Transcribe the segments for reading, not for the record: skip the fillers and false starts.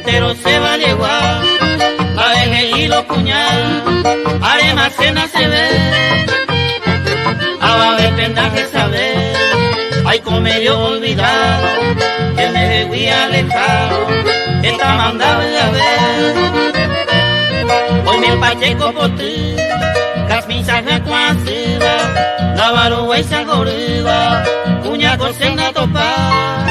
entero se va a llevar, la vejez y los puñal, arena cena se ve, a va de pendaje saber, hay comedio olvidado, que me voy a alejar, está mandado a ver, hoy me pacheco por ti, casmisa jacuacida, la barua y sagoriva, cuña cocena topar,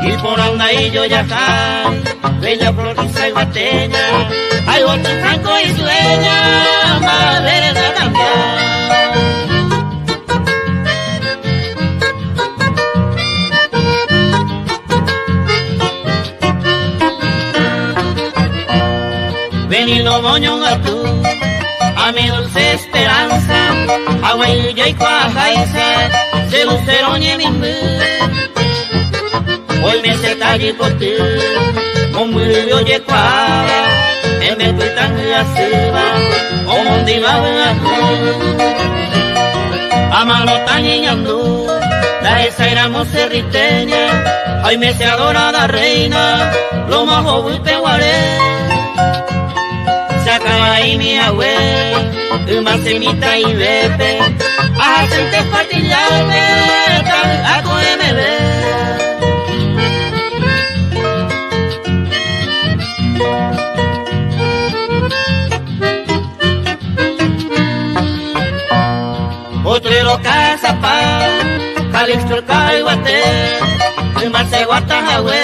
y por onda y yo ya cae, bella floriza y guateña, hay otro franco y sueña, madre de cambiar. Venido moñón a tú, a mi dulce esperanza, agua y cuajaiza, se luceroñe mi hoy me se allí por ti, un murillo y cuara, en el tuitán de aceba, o mondiva a mano tan ñandú, la esa éramos cerriteña, hoy me se adorada reina, lo más joven peguaré. Saca ahí mi abuela, una semita y bebe, a gente partillarme, a comerme ver. Otrero casa pa, calixto el caiguate, el marce guatajahue,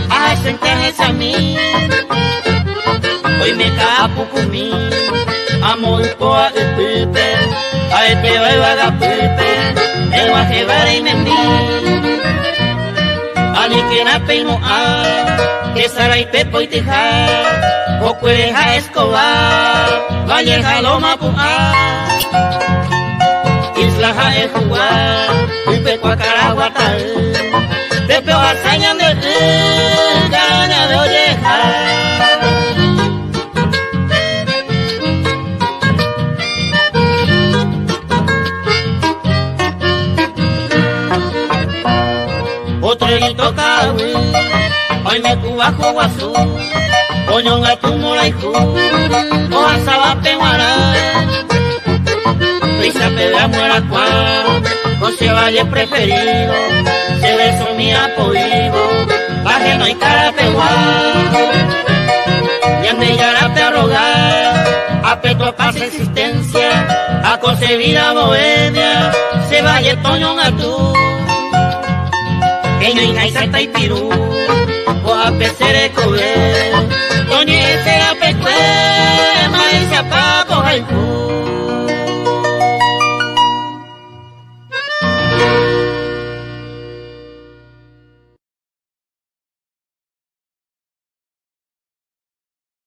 a gente a mí. Hoy me capo conmigo, amo y coa el pipe, a este va a pipe, el guaje va y me ali que na peino a, que sara y pepo y tija, o cuereja escobar, valleja loma pua, isla ja e jugar, pipe cuacaragua tal, pepe o hazaña de gana de oreja. Otro toca hoy me cubajo guazú, coñón a tu moraijú, o asaba peguara, prisa pedra muera cual, con se valle preferido, se beso mi apoyido, baje no hay cara peguar, y ande ya la perrogar, a peto paz existencia, a concebida bohemia, se valle toñón a tu. Eño y Santa y Pirú, o a pesere cober, doñe será pecue, maíz a papo,